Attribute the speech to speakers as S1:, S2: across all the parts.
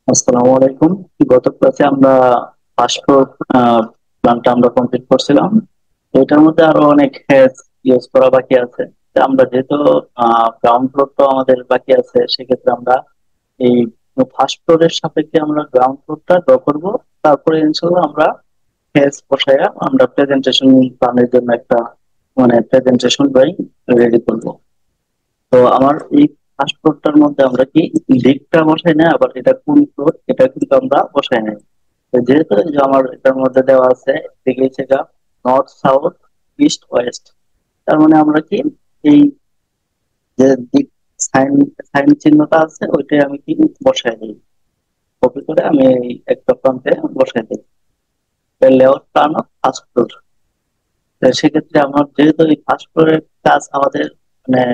S1: আসসালামু আলাইকুম। গত ক্লাসে আমরা পাসপোর্ট প্ল্যানটা আমরা কমপ্লিট করছিলাম। তো এটার মধ্যে আরো অনেক হ্যাশ ইউজ করা বাকি আছে। তো আমরা যেহেতু গ্রাউন্ড ফ্লোরটা আমাদের বাকি আছে, সেক্ষেত্রে আমরা এই ফার্স্ট ফ্লোরের সাপেক্ষে আমরা গ্রাউন্ড ফ্লোরটা ড্র করবো। তারপরে ইনশাল্লাহ আমরা হ্যাশ বসায়া আমরা প্রেজেন্টেশন প্ল্যানের জন্য একটা মানে প্রেজেন্টেশন ড্রয়িং রেডি করবো। তো আমার এই ফার্স্ট ফ্লোরটার মধ্যে আমরা কি দিকটা বসাই না, আবার এটা কোন ফ্লোর এটা কিন্তু আমরা বসাই নাই। তো যেহেতু এই যে আমার এটার মধ্যে দেওয়া আছে দিকে সেটা নর্থ সাউথ ইস্ট ওয়েস্ট, তার মানে আমরা কি এই যে দিক সাইন সাইন চিহ্নটা আছে ওইটাই আমি কি বসাই দিই। কপি করে আমি এই একটা প্রান্তে বসাই দিই। Layout plan of first floor. সেক্ষেত্রে আমার যেহেতু এই ফার্স্ট ফ্লোরের কাজ আমাদের মানে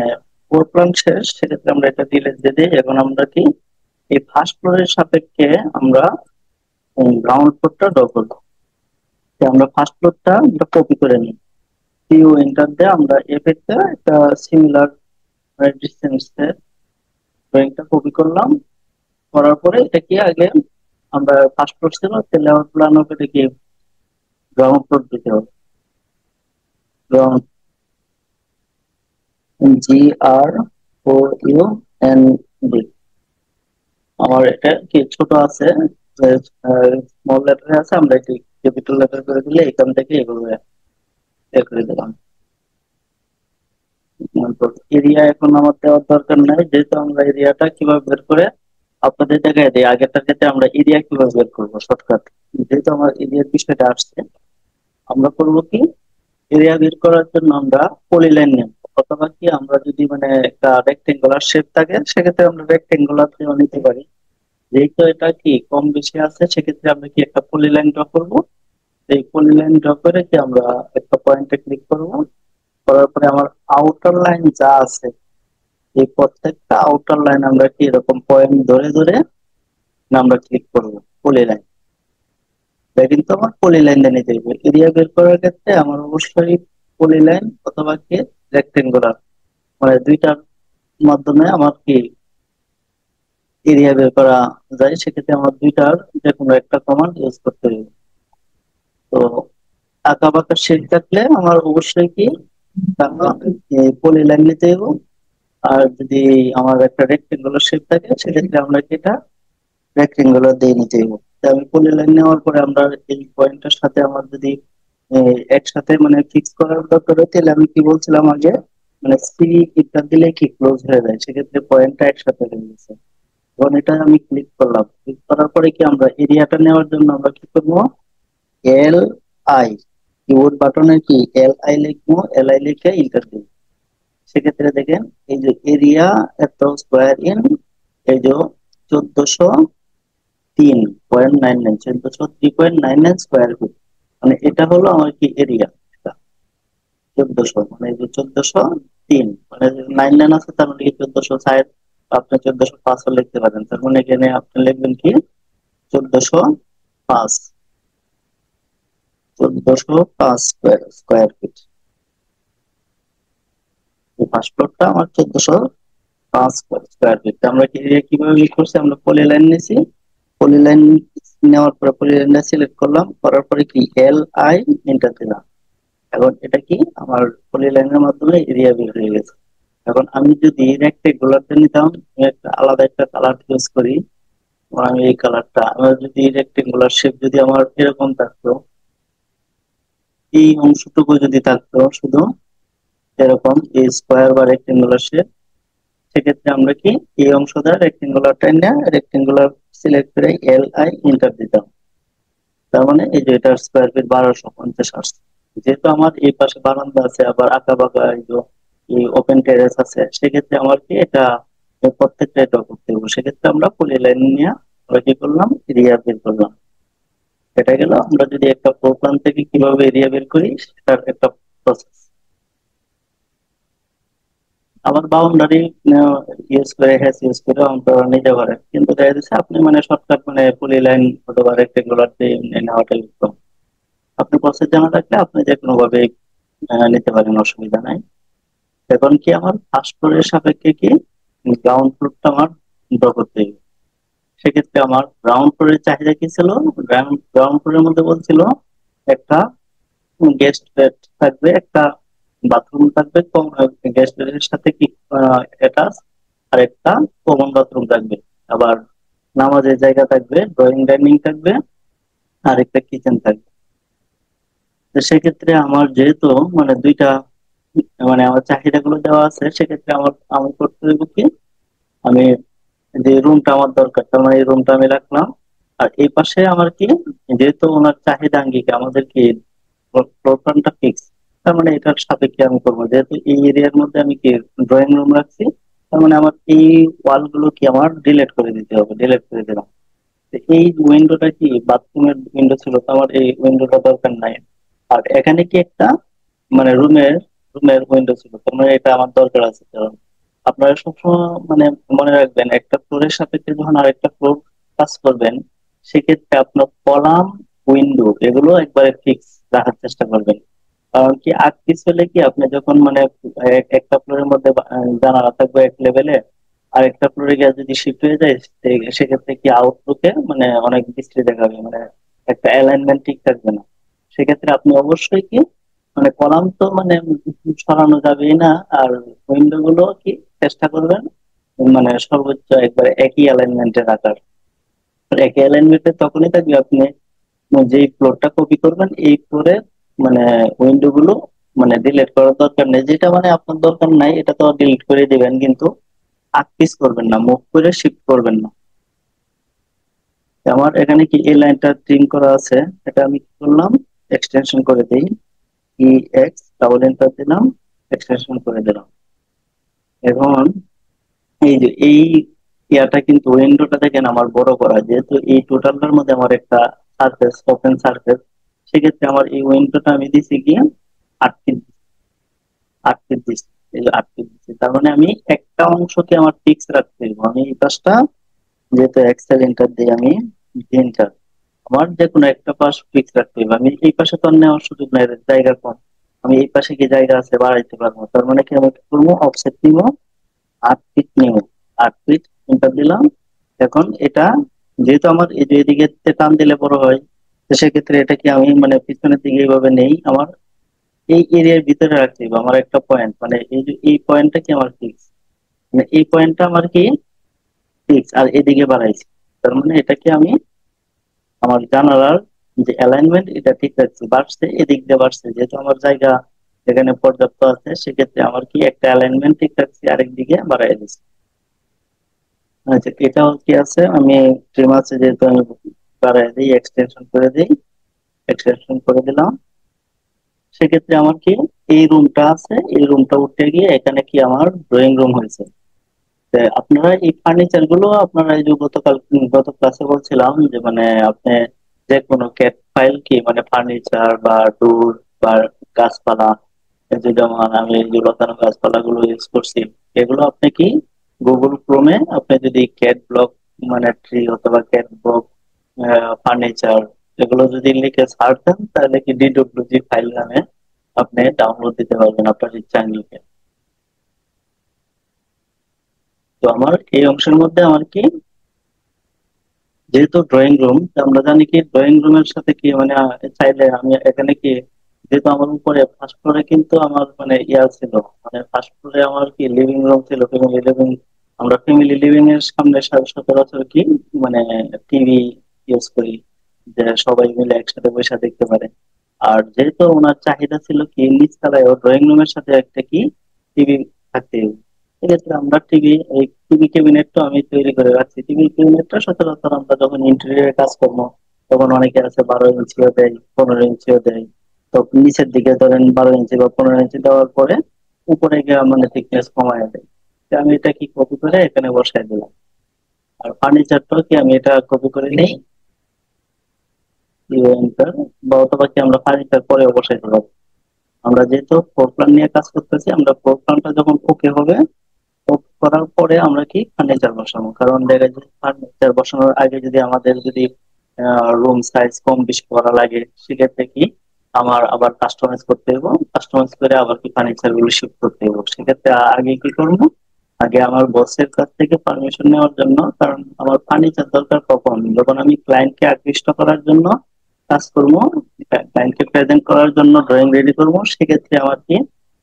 S1: ফোর প্ল্যান শেষ, সেক্ষেত্রে আমরা এটা ডিলিট দিয়ে দিই। এখন আমরা কি এই ফার্স্ট ফ্লোরের সাপেক্ষে আমরা গ্রাউন্ড ফ্লোরটা ড্র করবো। তো আমরা ফার্স্ট ফ্লোরটা আমরা কপি করে নিই। কিউ এন্টার দিয়ে আমরা এফেক্টে একটা সিমিলার ডিসটেন্স ড্রয়িংটা কপি করলাম। করার পরে এটা কি আগে আমরা ফার্স্ট ফ্লোর ছিল লেআউট প্ল্যান অফ এটা কি গ্রাউন্ড ফ্লোর দিতে হবে। Ground GROUND। আমার এটা কি ছোট আছে, স্মল লেটারে আছে, আমরা এটি ক্যাপিটাল লেটার করে দিলে এখান থেকে এগুলো এ করে দিলাম। এরিয়া এখন আমার দেওয়ার দরকার নাই, যেহেতু আমরা এরিয়াটা কিভাবে বের করে আপনাদের দেখাই দিই। আগেরটার ক্ষেত্রে আমরা এরিয়া কিভাবে বের করবো শর্টকাট, যেহেতু আমার এরিয়ার বিষয়টা আসছে, আমরা করব কি এরিয়া বের করার জন্য আমরা পলিলাইন নেব, অথবা কি আমরা যদি মানে একটা রেক্টেঙ্গুলার শেপ থাকে সেক্ষেত্রে আমরা রেক্টেঙ্গুলার নিতে পারি। যেহেতু এটা কি কম বেশি আছে, সেক্ষেত্রে আমরা কি একটা পলিলাইন ড্র করবো। এই পলিলাইন ড্র করে কি আমরা একটা পয়েন্টে ক্লিক করব। করার পরে আমার আউটার লাইন যা আছে এই প্রত্যেকটা আউটার লাইন আমরা কি এরকম পয়েন্ট ধরে ধরে আমরা ক্লিক করব পলিলাইন। এটা কিন্তু আমার পলিলাইন দিয়ে নিতে হবে। এরিয়া বের করার ক্ষেত্রে আমার অবশ্যই পলিলাইন অথবা কি রেক্টেঙ্গুলার মানে দুইটার মাধ্যমে আমার কি এরিয়া বের করা যায়। সেক্ষেত্রে আমার দুইটার যে কোনো একটা কমান্ড ইউজ করতে হবে। তো আঁকা বাঁকা শেপ থাকলে আমার অবশ্যই কি পলিলাইন নিতে হবে। আর যদি আমার একটা রেক্টেঙ্গুলার শেপ থাকে সেক্ষেত্রে আমরা কি এটা রেক্টেঙ্গুলার দিয়ে নিতে হবে। তো আমি পলিলাইন নেওয়ার পরে আমরা এই পয়েন্টের সাথে আমার যদি একসাথে মানে ফিক্স করার দরকার হয়, তাহলে আমি কি বলছিলাম আগে মানে সি কিটা দিলে কি ক্লোজ হয়ে যায়, সেক্ষেত্রে পয়েন্টটা একসাথে হয়ে গেছে। এখন এটা আমি ক্লিক করলাম, ক্লিক করার পরে কি আমরা এরিয়াটা নেওয়ার জন্য আমরা কি করবো LI, কিবোর্ড বাটনে কি LI লিখবো, LI লিখে ইন্টার দিব। সেক্ষেত্রে দেখেন এই যে এরিয়া এত স্কোয়ার ইন এই যে 1403.99, 1403.99 স্কোয়ার ফিট, মানে এটা হলো আমার কি এরিয়া। 1400 মানে এই যে 1403 মানে 99 আছে, তার মানে কি 1460, আপনি 1405 লিখতে পারেন। তার মানে এখানে আপনি লিখবেন কি 1405, 1405 স্কোয়ার ফিট। ফার্স্ট ফ্লোরটা আমার 1405 স্কোয়ার ফিট। আমরা কি কিভাবে বের করছি, আমরা পলিলাইন নিয়েছি। পলিলাইন নেওয়ার পরে পলিলাইনটা সিলেক্ট করলাম, করার পরে কি LI এন্টার দিলাম। এখন এটা কি আমার পলিলাইনের মাধ্যমে এরিয়া বের হয়ে গেছে। এখন আমি যদি রেক্টেঙ্গুলারটা নিতাম, আমি একটা আলাদা একটা কালার ইউজ করি। আমি এই কালারটা আমার যদি রেক্টেঙ্গুলার শেপ যদি আমার এরকম থাকতো, এই অংশটুকু যদি থাকতো শুধু এরকম এই স্কোয়ার বা রেক্টেঙ্গুলার শেপ, সেক্ষেত্রে আমরা কি এই অংশটা রেক্টেঙ্গুলার টাইনা রেক্টেঙ্গুলার সিলেক্ট করে LI এন্টার দিতাম। তার মানে এই যে এটা স্কোয়ার ফিট 1250 আসছে। যেহেতু আমার এই পাশে বারান্দা আছে, আবার আঁকা বাঁকা এই যে এই ওপেন টেরেস আছে, সেক্ষেত্রে আমার কি এটা প্রত্যেকটা এটা করতে হবে। সেক্ষেত্রে আমরা পলি লাইন নিয়ে আমরা কি করলাম এরিয়া বের করলাম। এটা গেল আমরা যদি একটা প্রোগ্রাম থেকে কিভাবে এরিয়া বের করি সেটার একটা প্রসেস। আবার বাউন্ডারি ইউজ করে হ্যাশ ইউজ করে আমরা নিতে পারেন, কিন্তু দেখা যাচ্ছে আপনি মানে শর্টকাট মানে পলি লাইন অথবা রেক্টেঙ্গুলার দিয়ে নেওয়াটাই উত্তম। আপনি প্রসেস জানা থাকলে আপনি যে কোনো ভাবে নিতে পারেন, অসুবিধা নাই। এখন কি আমার ফার্স্ট ফ্লোরের সাপেক্ষে কি গ্রাউন্ড ফ্লোরটা আমার ড্র করতে হবে। সেক্ষেত্রে আমার গ্রাউন্ড ফ্লোরের চাহিদা কি ছিল? গ্রাউন্ড ফ্লোরের মধ্যে বলছিল একটা গেস্ট বেড থাকবে, একটা বাথরুম থাকবে, গেস্ট বেডের সাথে কি অ্যাটাচ, আর একটা কমন বাথরুম থাকবে। আবার নামাজের জায়গা থাকবে, ড্রয়িং ডাইনিং থাকবে, আর একটা কিচেন থাকবে। তো সেক্ষেত্রে আমার যেহেতু মানে দুইটা মানে আমার চাহিদা গুলো দেওয়া আছে, সেক্ষেত্রে আমি করতে দেবো কি, আমি যে রুমটা আমার দরকার, তার মানে এই রুমটা আমি রাখলাম। আর এই পাশে আমার কি, যেহেতু ওনার চাহিদা আঙ্গিকে আমাদের কি ফ্লোর প্ল্যানটা ফিক্স, তার মানে এটার সাপেক্ষে আমি করবো। যেহেতু এই এরিয়ার মধ্যে আমি কি ড্রয়িং রুম রাখছি, তার মানে আমার এই ওয়াল গুলো কি আমার ডিলিট করে দিতে হবে, ডিলিট করে দিলাম। তো এই উইন্ডোটা কি বাথরুমের উইন্ডো ছিল, তো আমার এই উইন্ডোটা দরকার নাই। আর এখানে কি একটা মানে রুমের উইন্ডো ছিল, তার মানে এটা আমার দরকার আছে। কারণ আপনারা সবসময় মানে মনে রাখবেন, একটা ফ্লোরের সাপেক্ষে যখন আরেকটা ফ্লোর কাজ করবেন, সেক্ষেত্রে আপনার কলাম, উইন্ডো এগুলো একবারে ফিক্স রাখার চেষ্টা করবেন। কারণ কি আগ পিছ হলে কি আপনি যখন মানে একটা ফ্লোরের মধ্যে জানালা থাকবে এক লেভেলে, আর একটা ফ্লোরে গিয়ে যদি শিফট হয়ে যায়, সেক্ষেত্রে কি আউটলুকে মানে অনেক বিশ্রী দেখাবে, মানে একটা অ্যালাইনমেন্ট ঠিক থাকবে না। সেক্ষেত্রে আপনি অবশ্যই কি মানে কলাম তো মানে সরানো যাবেই না, আর উইন্ডো গুলো কি চেষ্টা করবেন মানে সর্বোচ্চ একবারে একই অ্যালাইনমেন্টে রাখার। আর একই অ্যালাইনমেন্টে তখনই থাকবে আপনি যেই ফ্লোরটা কপি করবেন এই ফ্লোরে মানে উইন্ডো গুলো মানে ডিলিট করার দরকার নেই। যেটা মানে আপনার দরকার নাই এটা তো ডিলিট করে দিবেন, কিন্তু আকপিস করবেন না, মুভ করে শিফট করবেন না। আমার এখানে কি এই লাইনটা ট্রিম করা আছে, এটা আমি কি করলাম, এক্সটেনশন করে দিই। ই এক্স ডাবল এন্টার দিলাম, এক্সটেনশন করে দিলাম। এখন এই যে এই ইয়াটা কিন্তু উইন্ডোটা দেখেন আমার বড় করা, যেহেতু এই টোটালটার মধ্যে আমার একটা সারফেস, ওপেন সারফেস, সেক্ষেত্রে আমার এই উইন্ডোটা আমি দিছি কি 8 ফিট, 8 ফিট দিচ্ছি। এই যে 8 ফিট দিচ্ছি, তার মানে আমি একটা অংশকে আমার ফিক্স রাখতে হবে। আমি এই পাশটা যেহেতু এক্সেল এন্টার দিই, আমি এন্টার, আমার যে কোনো একটা পাশ ফিক্স রাখতে হবে। আমি এই পাশে তো আর নেওয়ার সুযোগ নাই, জায়গা কম। আমি এই পাশে কি জায়গা আছে বাড়াইতে পারবো, তার মানে কি আমি কি করবো, অফসেট নিব, 8 ফিট নিব, 8 ফিট এন্টার দিলাম। এখন এটা যেহেতু আমার এই যে এদিকে টান দিলে বড় হয়, তো সেক্ষেত্রে এটা কি আমি মানে পিছনের দিকে এইভাবে নেই, আমার এই এরিয়ার ভিতরে রাখতে হবে। আমার একটা পয়েন্ট মানে এই যে এই পয়েন্টটা কি আমার ফিক্স, মানে এই পয়েন্টটা আমার কি ফিক্স, আর এদিকে বাড়াইছি, তার মানে এটাকে আমি আমার জানালার যে অ্যালাইনমেন্ট এটা ঠিক রাখছি, বাড়ছে এদিক দিয়ে বাড়ছে, যেহেতু আমার জায়গা এখানে পর্যাপ্ত আছে, সেক্ষেত্রে আমার কি একটা অ্যালাইনমেন্ট ঠিক রাখছি, আরেক দিকে বাড়াই দিচ্ছি। আচ্ছা, এটাও কি আছে, আমি ট্রিম আছে যেহেতু আমি বাড়াই দিই, এক্সটেনশন করে দিই, এক্সটেনশন করে দিলাম। সেক্ষেত্রে আমার কি এই রুমটা আছে, এই রুমটা উঠে গিয়ে এখানে কি আমার ড্রয়িং রুম হয়েছে। তো আপনারা এই ফার্নিচার গুলো আপনারা এই যে গত ক্লাসে বলছিলাম যে মানে আপনি যে কোনো ক্যাট ফাইল কি মানে ফার্নিচার বা টুল বা গাছপালা, এই যে যেমন আমি এই যে লতানো গাছপালা গুলো ইউজ করছি, এগুলো আপনি কি গুগল ক্রোমে আপনি যদি ক্যাট ব্লক মানে ট্রি অথবা ক্যাট ব্লক ফার্নিচার এগুলো যদি লিখে সার্চ দেন, তাহলে কি ডিডব্লিউজি ফাইল নামে আপনি ডাউনলোড দিতে পারবেন আপনার ইচ্ছা লিখে। তো আমার এই অংশের মধ্যে আমার কি যেহেতু ড্রয়িং রুম, আমরা জানি কি ড্রয়িং রুমের সাথে কি মানে চাইলে আমি এখানে কি, যেহেতু আমার উপরে ফার্স্ট ফ্লোরে কিন্তু আমার মানে ইয়া ছিল, মানে ফার্স্ট ফ্লোরে আমার কি লিভিং রুম ছিল, ফ্যামিলি লিভিং। আমরা ফ্যামিলি লিভিং এর সামনে সচরাচর কি মানে টিভি ইউজ করি, যে সবাই মিলে একসাথে বসে দেখতে পারে। আর যেহেতু ওনার চাহিদা ছিল কি নিচতলায় ড্রয়িং রুমের সাথে একটা কি টিভি থাকতে হবে, সেক্ষেত্রে আমরা এই টিভি ক্যাবিনেটটা আমি তৈরি করে রাখছি। টিভি ক্যাবিনেটটা সচরাচর আমরা যখন ইন্টেরিয়র কাজ করবো, তখন অনেকে আছে 12 ইঞ্চিও দেয়, 15 ইঞ্চিও দেয়। তো নিচের দিকে ধরেন 12 ইঞ্চি বা 15 ইঞ্চি দেওয়ার পরে উপরে গিয়ে মানে থিকনেস কমায় দেয়। তো আমি এটা কি কপি করে এখানে বসাই দিলাম। আর ফার্নিচারটাও কি আমি এটা কপি করে নিই, enter, বা অথবা কি আমরা ফার্নিচার পরে বসাইতে পারবো। আমরা যেহেতু ফ্লোর প্ল্যান নিয়ে কাজ করতেছি, আমরা ফ্লোর প্ল্যানটা যখন ওকে হবে, করার পরে আমরা কি ফার্নিচার বসাবো। কারণ দেখা যায় ফার্নিচার বসানোর আগে যদি আমাদের যদি রুম সাইজ কম বেশি করা লাগে, সেক্ষেত্রে কি আমার আবার কাস্টমাইজ করতে হবে, কাস্টমাইজ করে আবার কি ফার্নিচার গুলো শিফট করতে হবে। সেক্ষেত্রে আগে কি করবো, আগে আমার বসের কাছ থেকে পারমিশন নেওয়ার জন্য, কারণ আমার ফার্নিচার দরকার কখন, যখন আমি ক্লায়েন্টকে আকৃষ্ট করার জন্য কাজ করবো, ক্লায়েন্টকে প্রেজেন্ট করার জন্য ড্রয়িং রেডি করবো, সেক্ষেত্রে আমার কি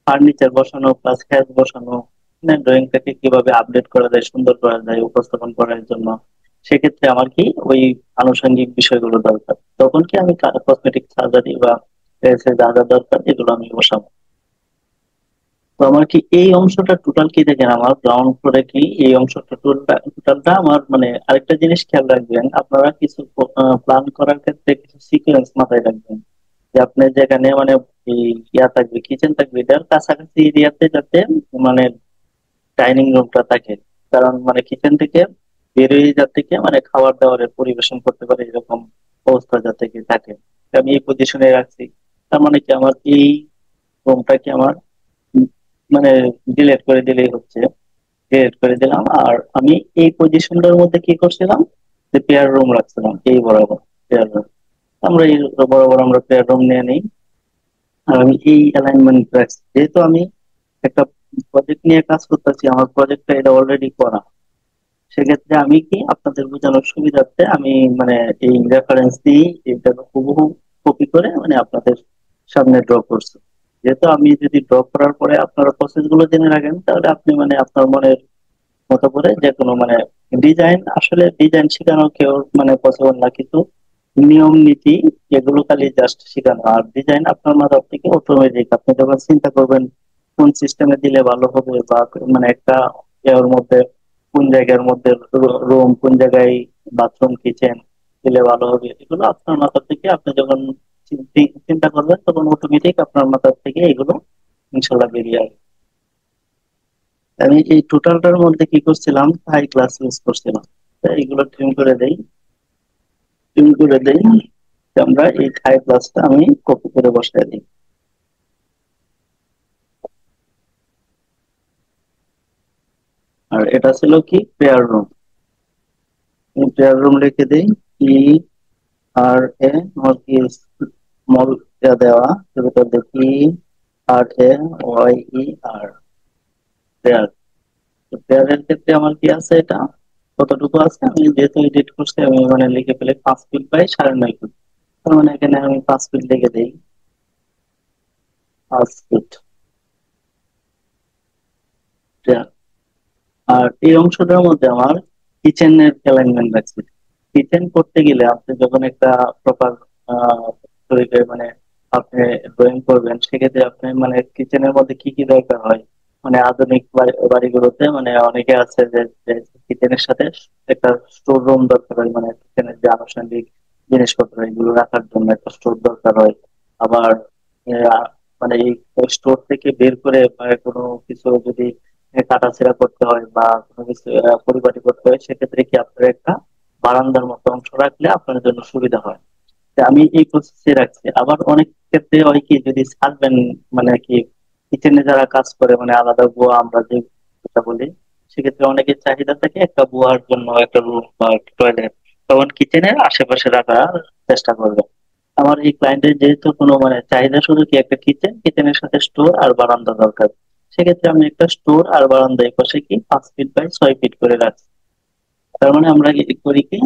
S1: ফার্নিচার বসানো প্লাস হ্যাচ বসানো, মানে ড্রয়িংটাকে কিভাবে আপডেট করা যায়, সুন্দর করা যায় উপস্থাপন করার জন্য, সেক্ষেত্রে আমার কি ওই আনুষঙ্গিক বিষয়গুলো দরকার। তখন কি আমি কসমেটিক সার্জারি বা যা যা দরকার এগুলো আমি বসাবো। তো আমার কি এই অংশটা টোটাল কি দেখেন, আমার গ্রাউন্ড ফ্লোরে কি এই অংশটা টোটালটা আমার, মানে আরেকটা জিনিস খেয়াল রাখবেন আপনারা, কিছু প্ল্যান করার ক্ষেত্রে কিছু সিকোয়েন্স মাথায় রাখবেন, যে আপনি যেখানে মানে এই ইয়া থাকবে, কিচেন থাকবে, এটার কাছাকাছি এরিয়াতে যাতে মানে ডাইনিং রুমটা থাকে। কারণ মানে কিচেন থেকে বেরিয়ে যাতে কি মানে খাবার দাবারের পরিবেশন করতে পারে এরকম অবস্থা যাতে কি থাকে। আমি এই পজিশনে রাখছি, তার মানে কি আমার এই রুমটা কি আমার উম মানে ডিলেট করে দিলেই হচ্ছে, ডিলেট করে দিলাম। আর আমি এই পজিশনটার মধ্যে কি করছিলাম, যে পেয়ার রুম রাখছিলাম এই বরাবর, পেয়ার রুম, আমরা এই বরাবর আমরা পেয়ার রুম নিয়ে নিই। আর আমি এই অ্যালাইনমেন্ট রাখছি, যেহেতু আমি একটা প্রজেক্ট নিয়ে কাজ করতেছি, আমার প্রজেক্টটা এটা অলরেডি করা, সেক্ষেত্রে আমি কি আপনাদের বোঝানোর সুবিধার্থে আমি মানে এই রেফারেন্স দিয়ে এটা হুবহু কপি করে মানে আপনাদের সামনে ড্র করছি। যেহেতু আমি যদি ড্র করার পরে আপনারা প্রসেস গুলো জেনে রাখেন, তাহলে আপনি মানে আপনার মনের মতো করে যে কোনো মানে ডিজাইন, আসলে ডিজাইন শেখানো কেউ মানে পসিবল না, কিন্তু নিয়ম নীতি এগুলো খালি জাস্ট শেখানো, আর ডিজাইন আপনার মাথার থেকে অটোমেটিক আপনি যখন চিন্তা করবেন কোন সিস্টেমে দিলে ভালো হবে, বা মানে একটা এর মধ্যে কোন জায়গার মধ্যে রুম, কোন জায়গায় বাথরুম কিচেন দিলে ভালো হবে, এগুলো আপনার মাথা থেকে আপনি যখন চিন্তা করবেন তখন অটোমেটিক আপনার মাথার থেকে এগুলো ইনশাল্লাহ বেরিয়ে আসবে। আমি এই টোটালটার মধ্যে কি করছিলাম, হাই ক্লাস ইউজ করছিলাম, তো এইগুলো ট্রিম করে দেই, ট্রিম করে দেই। আমরা এই হাই ক্লাসটা আমি কপি করে বসাই দিই। আর এটা ছিল কি প্রেয়ার রুম, প্রেয়ার রুম লিখে দিই, ই আর এ স্মল দেওয়া, শুরুতে দেখি আর A Y E R, prayer. প্রেয়ারের ক্ষেত্রে আমার কি আছে, এটা কতটুকু আছে, আমি যেহেতু এডিট করছি আমি মানে লিখে ফেলে 5 ফিট বাই 9.5 ফিট, তার মানে এখানে আমি 5 ফিট লিখে দিই, 5 ফিট। আর এই অংশটার মধ্যে আমার কিচেনের অ্যালাইনমেন্ট রাখছি। কিচেন করতে গেলে আপনি যখন একটা প্রপার তরিকে মানে আপনি ড্রয়িং করবেন, সেক্ষেত্রে আপনি মানে কিচেনের মধ্যে কি কি দরকার হয়, মানে আধুনিক বাড়িগুলোতে মানে অনেকে আছে যে কিচেনের সাথে একটা স্টোর রুম দরকার হয়, মানে কিচেনের যে আনুষঙ্গিক জিনিসপত্র এগুলো রাখার জন্য একটা স্টোর দরকার হয়। আবার আহ, মানে এই স্টোর থেকে বের করে মানে কোনো কিছু যদি কাটাছেঁড়া করতে হয় বা কোনো কিছু পরিপাটি করতে হয়, সেক্ষেত্রে কি আপনার একটা বারান্দার মতো অংশ রাখলে আপনার জন্য সুবিধা হয়। তা আমি এই প্রসেসে রাখছি। আবার অনেক ক্ষেত্রে হয় কি, যদি সার্ভেন মানে কি কিচেনে যারা কাজ করে মানে আলাদা বুয়া আমরা যে কথা বলি, সেক্ষেত্রে অনেকের চাহিদা থাকে একটা বুয়ার জন্য একটা রুম বা টয়লেট, তখন কিচেনের আশেপাশে রাখার চেষ্টা করবে। আমার এই ক্লায়েন্টের যেহেতু কোনো মানে চাহিদা শুধু কি একটা কিচেন, কিচেনের সাথে স্টোর আর বারান্দা দরকার, সেক্ষেত্রে আমি একটা স্টোর আর বারান্দা এই পাশে কি 5 ফিট বাই 6 ফিট করে রাখছি। তার মানে আমরা কি করি কি,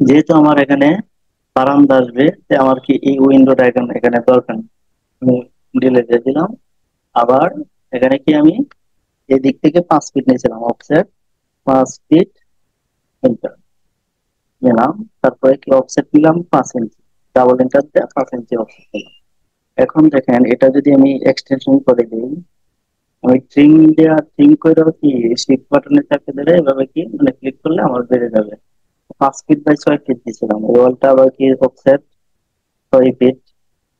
S1: যেহেতু আমার এখানে বারান্দা আসবে, যে আমার কি এই উইন্ডোটা এখানে এখানে দরকার নেই। আমি ডিলে দিয়ে দিলাম। আবার এখানে কি আমি এদিক থেকে 5 ফিট নিয়েছিলাম অফসেট, 5 ফিট নিলাম। তারপরে কি অফসেট নিলাম 5 ইঞ্চি, ডাবল ইন্টার দিয়ে 5 ইঞ্চি অফসেট নিলাম। এখন দেখেন এটা যদি আমি এক্সটেনশন করে দিই, আমি ট্রিম করে কি শিফট বাটনে চাপে ধরে এভাবে কি মানে ক্লিক করলে আমার বেড়ে যাবে। 5 ফিট বাই 6 ফিট দিয়েছিলাম, এই ওয়ালটা আবার কি অফসেট 6 ফিট,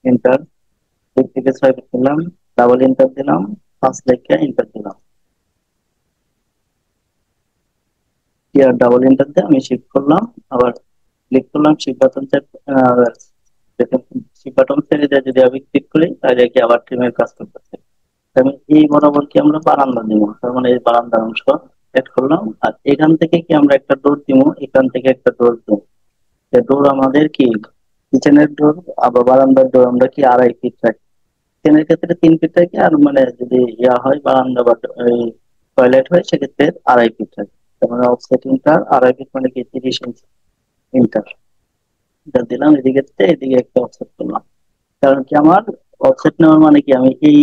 S1: ইন্টার, 5 থেকে 6 ফিট দিলাম, ডাবল ইন্টার দিলাম, 5 লিখে ইন্টার দিলাম, আর ডাবল ইন্টার দিয়ে আমি শিফট করলাম, আবার ক্লিক করলাম শিফট বাটন শিফট বাটন ছেড়ে দিয়ে যদি আমি ক্লিক করি তাহলে কি আবার ট্রিমের কাজ করতেছে। আমি এই বরাবর কি আমরা বারান্দা দিব, তার মানে এই বারান্দার অংশ এড করলাম। আর এখান থেকে কি আমরা একটা ডোর দিব, এখান থেকে একটা ডোর দিব, ডোর আমাদের কি কিচেনের ডোর, আবার বারান্দার ডোর আমরা কি 2.5 ফিট রাখি, কিচেনের ক্ষেত্রে 3 ফিট রাখি, আর মানে যদি ইয়া হয় বারান্দা বা টয়লেট হয় সেক্ষেত্রে 2.5 ফিট থাকে। তার মানে অফসেট ইন্টার 2.5 ফিট মানে কি 30 ইঞ্চি ইন্টার। এটা দিলাম এদিকে, এদিকে একটা অফসেট করলাম। কারণ কি আমার অফসেট নেওয়ার মানে কি আমি এই